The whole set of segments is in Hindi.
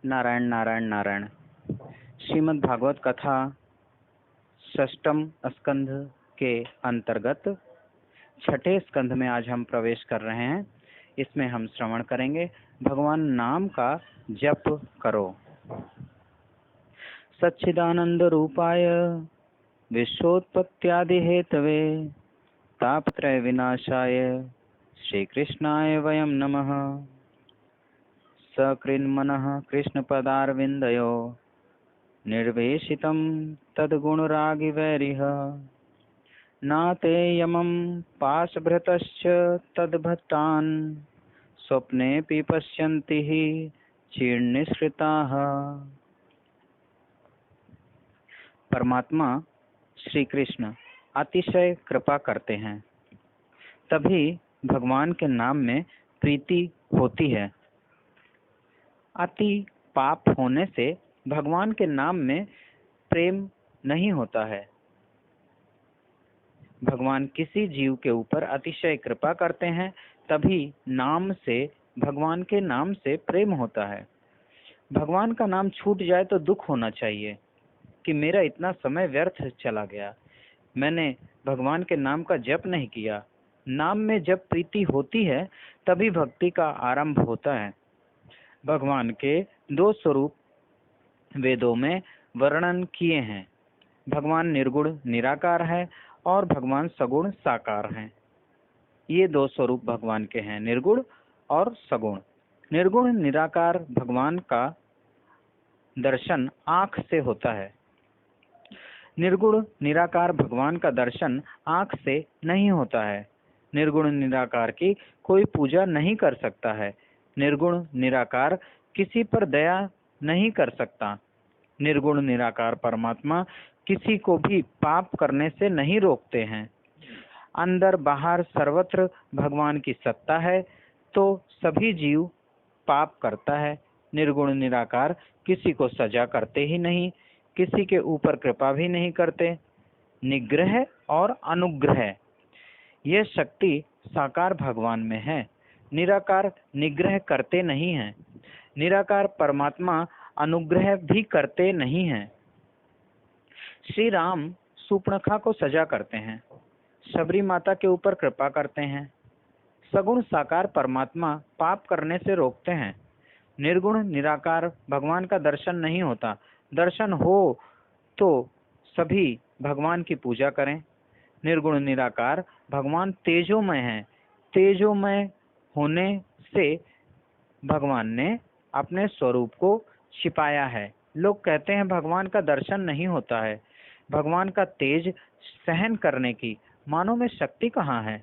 नारायण नारायण नारायण। श्रीमद् भागवत कथा षष्ठम स्कंध के अंतर्गत छठे स्कंध में आज हम प्रवेश कर रहे हैं। इसमें हम श्रवण करेंगे भगवान नाम का जप करो। सच्चिदानंद रूपाय विश्वोत्पत्त्यादि हेतवे तापत्रय विनाशाय श्री कृष्णाय वयं नमः। सकृन्मनः कृष्णपदारविन्दयो निर्वेशितं तद्गुणरागिवैरिः नाते यमं पाशभृतश्च तद्भक्तान् स्वप्नेऽपि पश्यन्ति हि चीर्निसृताः। परमात्मा श्री कृष्ण अतिशय कृपा करते हैं, तभी भगवान के नाम में प्रीति होती है। अति पाप होने से भगवान के नाम में प्रेम नहीं होता है। भगवान किसी जीव के ऊपर अतिशय कृपा करते हैं, तभी नाम से, भगवान के नाम से प्रेम होता है। भगवान का नाम छूट जाए तो दुख होना चाहिए कि मेरा इतना समय व्यर्थ चला गया, मैंने भगवान के नाम का जप नहीं किया। नाम में जब प्रीति होती है तभी भक्ति का आरंभ होता है। भगवान के दो स्वरूप वेदों में वर्णन किए हैं। भगवान निर्गुण निराकार है और भगवान सगुण साकार हैं। ये दो स्वरूप भगवान के हैं, निर्गुण और सगुण। निर्गुण निराकार भगवान का दर्शन आँख से होता है। निर्गुण निराकार भगवान का दर्शन आँख से नहीं होता है। निर्गुण निराकार की कोई पूजा नहीं कर सकता है। निर्गुण निराकार किसी पर दया नहीं कर सकता। निर्गुण निराकार परमात्मा किसी को भी पाप करने से नहीं रोकते हैं। अंदर बाहर सर्वत्र भगवान की सत्ता है तो सभी जीव पाप करता है। निर्गुण निराकार किसी को सजा करते ही नहीं, किसी के ऊपर कृपा भी नहीं करते। निग्रह और अनुग्रह यह शक्ति साकार भगवान में है। निराकार निग्रह करते नहीं हैं। निराकार परमात्मा अनुग्रह भी करते नहीं हैं। श्री राम सूर्पणखा को सजा करते हैं, शबरी माता के ऊपर कृपा करते हैं। सगुण साकार परमात्मा पाप करने से रोकते हैं। निर्गुण निराकार भगवान का दर्शन नहीं होता। दर्शन हो तो सभी भगवान की पूजा करें। निर्गुण निराकार भगवान तेजोमय हैं। तेजोमय होने से भगवान ने अपने स्वरूप को छिपाया है। लोग कहते हैं भगवान का दर्शन नहीं होता है। भगवान का तेज सहन करने की मानव में शक्ति कहाँ है?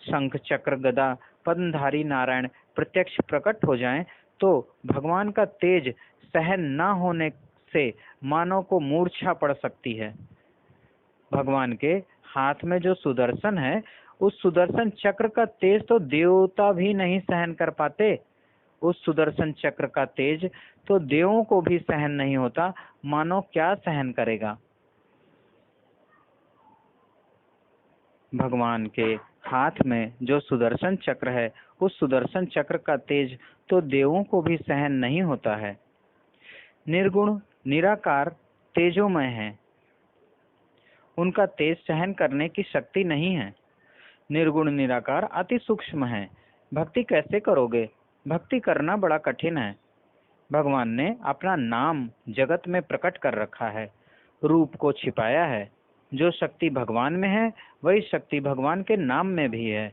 शंख चक्र गदा पद्मधारी नारायण प्रत्यक्ष प्रकट हो जाएं तो भगवान का तेज सहन न होने से मानव को मूर्छा पड़ सकती है। भगवान के हाथ में जो सुदर्शन है, उस सुदर्शन चक्र का तेज तो देवता भी नहीं सहन कर पाते। उस सुदर्शन चक्र का तेज तो देवों को भी सहन नहीं होता, मानो क्या सहन करेगा। भगवान के हाथ में जो सुदर्शन चक्र है, उस सुदर्शन चक्र का तेज तो देवों को भी सहन नहीं होता है। निर्गुण निराकार तेजोमय है, उनका तेज सहन करने की शक्ति नहीं है। निर्गुण निराकार अति सूक्ष्म है। भक्ति कैसे करोगे? भक्ति करना बड़ा कठिन है। भगवान ने अपना नाम जगत में प्रकट कर रखा है, रूप को छिपाया है। जो शक्ति भगवान में है वही शक्ति भगवान के नाम में भी है।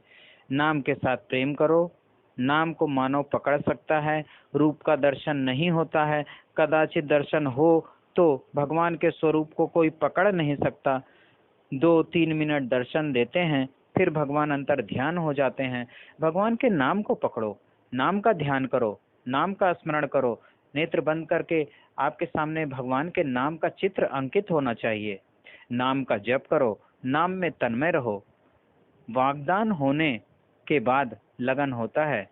नाम के साथ प्रेम करो। नाम को मानव पकड़ सकता है, रूप का दर्शन नहीं होता है। कदाचित दर्शन हो तो भगवान के स्वरूप को कोई पकड़ नहीं सकता। 2-3 मिनट दर्शन देते हैं, फिर भगवान अंतर ध्यान हो जाते हैं। भगवान के नाम को पकड़ो, नाम का ध्यान करो, नाम का स्मरण करो। नेत्र बंद करके आपके सामने भगवान के नाम का चित्र अंकित होना चाहिए। नाम का जप करो, नाम में तन्मय रहो। वागदान होने के बाद लगन होता है।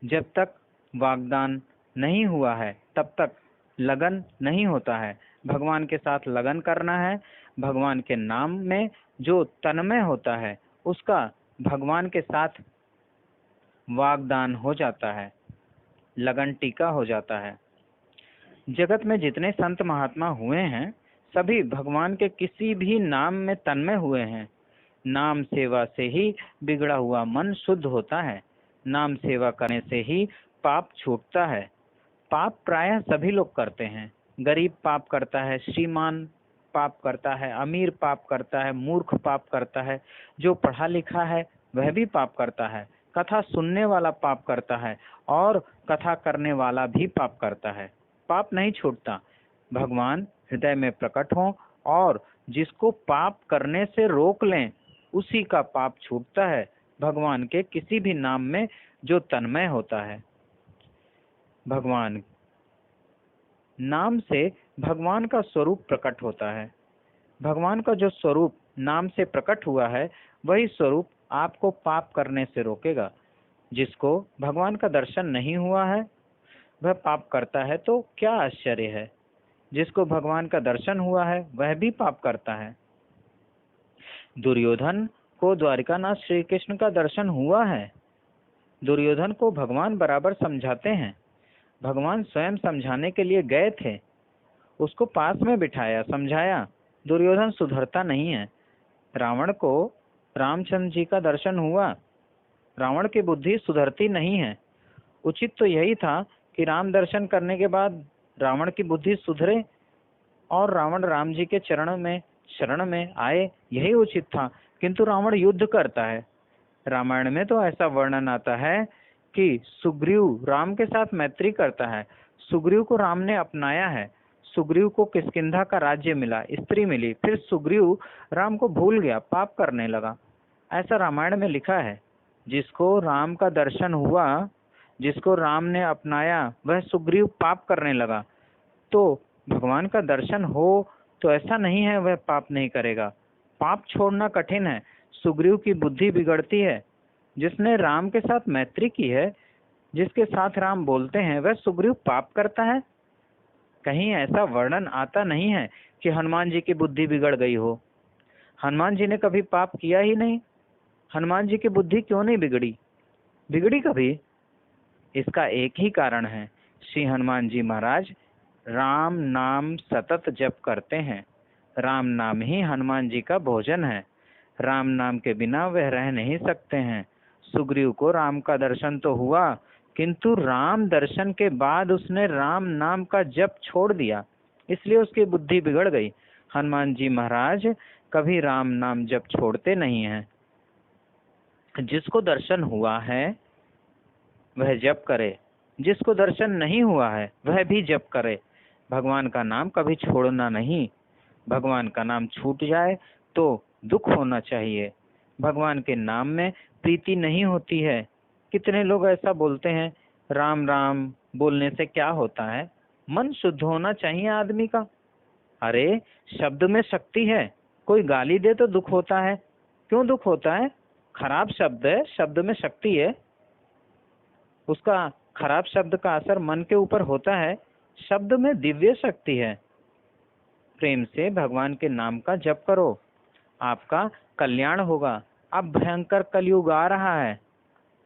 जब तक वागदान नहीं हुआ है तब तक लगन नहीं होता है। भगवान के साथ लगन करना है। भगवान के नाम में जो तन्मय होता है उसका भगवान के साथ वागदान हो जाता है। लगन टीका हो जाता है। जगत में जितने संत महात्मा हुए हैं सभी भगवान के किसी भी नाम में तन्मय हुए हैं। नाम सेवा से ही बिगड़ा हुआ मन शुद्ध होता है। नाम सेवा करने से ही पाप छूटता है। पाप प्रायः सभी लोग करते हैं। गरीब पाप करता है, श्रीमान पाप करता है, अमीर पाप करता है, मूर्ख पाप करता है, जो पढ़ा लिखा है वह भी पाप करता है, कथा सुनने वाला पाप करता है और कथा करने वाला भी पाप करता है। पाप नहीं छूटता। भगवान हृदय में प्रकट हों और जिसको पाप करने से रोक लें उसी का पाप छूटता है, भगवान के किसी भी नाम में जो तन्मय होता है। भगवान नाम से भगवान का स्वरूप प्रकट होता है। भगवान का जो स्वरूप नाम से प्रकट हुआ है वही स्वरूप आपको पाप करने से रोकेगा। जिसको भगवान का दर्शन नहीं हुआ है वह पाप करता है तो क्या आश्चर्य है। जिसको भगवान का दर्शन हुआ है वह भी पाप करता है। दुर्योधन को द्वारिकानाथ श्री कृष्ण का दर्शन हुआ है। दुर्योधन को भगवान बराबर समझाते हैं। भगवान स्वयं समझाने के लिए गए थे, उसको पास में बिठाया, समझाया। दुर्योधन सुधरता नहीं है। रावण को रामचंद्र जी का दर्शन हुआ। रावण की बुद्धि सुधरती नहीं है। उचित तो यही था कि राम दर्शन करने के बाद रावण की बुद्धि सुधरे और रावण राम जी के शरण में आए, यही उचित था। किंतु रावण युद्ध करता है। रामायण में तो ऐसा वर्णन आता है कि सुग्रीव राम के साथ मैत्री करता है। सुग्रीव को राम ने अपनाया है। सुग्रीव को किष्किंधा का राज्य मिला, स्त्री मिली, फिर सुग्रीव राम को भूल गया, पाप करने लगा। ऐसा रामायण में लिखा है। जिसको राम का दर्शन हुआ, जिसको राम ने अपनाया, वह सुग्रीव पाप करने लगा। तो भगवान का दर्शन हो तो ऐसा नहीं है वह पाप नहीं करेगा। पाप छोड़ना कठिन है। सुग्रीव की बुद्धि बिगड़ती है। जिसने राम के साथ मैत्री की है, जिसके साथ राम बोलते हैं, वह सुग्रीव पाप करता है। कहीं ऐसा वर्णन आता नहीं है कि हनुमान जी की बुद्धि बिगड़ गई हो। हनुमान जी ने कभी पाप किया ही नहीं। हनुमान जी की बुद्धि क्यों नहीं बिगड़ी कभी? इसका एक ही कारण है, श्री हनुमान जी महाराज राम नाम सतत जप करते हैं। राम नाम ही हनुमान जी का भोजन है। राम नाम के बिना वह रह नहीं सकते हैं। सुग्रीव को राम का दर्शन तो हुआ, किंतु राम दर्शन के बाद उसने राम नाम का जप छोड़ दिया, इसलिए उसकी बुद्धि बिगड़ गई। हनुमान जी महाराज कभी राम नाम जप छोड़ते नहीं हैं। जिसको दर्शन हुआ है वह जप करे, जिसको दर्शन नहीं हुआ है वह भी जप करे। भगवान का नाम कभी छोड़ना नहीं। भगवान का नाम छूट जाए तो दुख होना चाहिए। भगवान के नाम में प्रीति नहीं होती है। कितने लोग ऐसा बोलते हैं, राम राम बोलने से क्या होता है? मन शुद्ध होना चाहिए आदमी का। अरे शब्द में शक्ति है। कोई गाली दे तो दुख होता है। क्यों दुख होता है? खराब शब्द है, शब्द में शक्ति है। उसका खराब शब्द का असर मन के ऊपर होता है। शब्द में दिव्य शक्ति है। प्रेम से भगवान के नाम का जप करो, आपका कल्याण होगा। अब भयंकर कलयुग आ रहा है।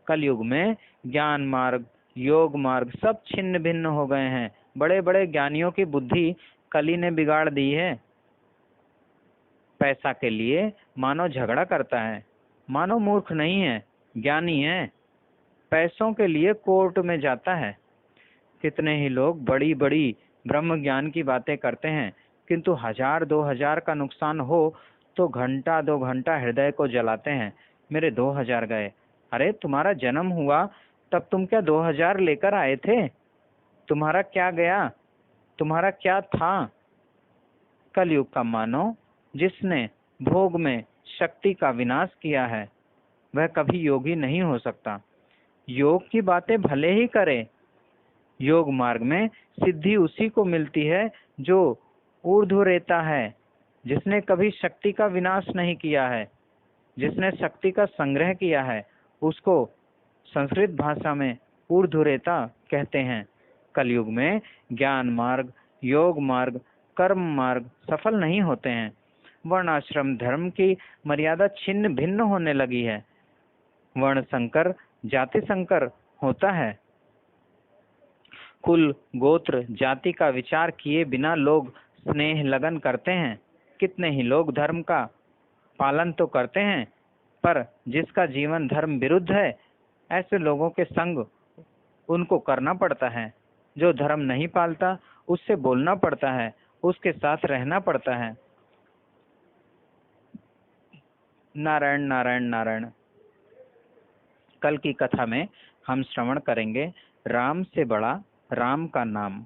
कलयुग में ज्ञान मार्ग, योग मार्ग सब छिन्न भिन्न हो गए हैं। बड़े बड़े ज्ञानियों की बुद्धि कली ने बिगाड़ दी है। पैसा के लिए मानव झगड़ा करता है। मानव मूर्ख नहीं है, ज्ञानी है। पैसों के लिए कोर्ट में जाता है। कितने ही लोग बड़ी बड़ी ब्रह्म ज्ञान की बातें करते हैं, किंतु 1000-2000 का नुकसान हो तो घंटा 2 घंटा हृदय को जलाते हैं। मेरे 2000 गए। अरे तुम्हारा जन्म हुआ तब तुम क्या 2000 लेकर आए थे? तुम्हारा क्या गया? तुम्हारा क्या था? कलयुग का मानव जिसने भोग में शक्ति का विनाश किया है वह कभी योगी नहीं हो सकता। योग की बातें भले ही करे, योग मार्ग में सिद्धि उसी को मिलती है जो ऊर्ध्व रेता है, जिसने कभी शक्ति का विनाश नहीं किया है, जिसने शक्ति का संग्रह किया है। उसको संस्कृत भाषा में ऊर्ध्व रेता कहते हैं। कलयुग में ज्ञान मार्ग, योग मार्ग, कर्म मार्ग सफल नहीं होते हैं। वर्णाश्रम धर्म की मर्यादा छिन्न भिन्न होने लगी है। वर्ण संकर, जाति संकर होता है। कुल, गोत्र, जाति का विचार किए बिना लोग स्नेह लगन करते हैं। कितने ही लोग धर्म का पालन तो करते हैं, पर जिसका जीवन धर्म विरुद्ध है, ऐसे लोगों के संग उनको करना पड़ता है। जो धर्म नहीं पालता, उससे बोलना पड़ता है, उसके साथ रहना पड़ता है। नारायण नारायण नारायण। कल की कथा में हम श्रवण करेंगे राम से बड़ा राम का नाम।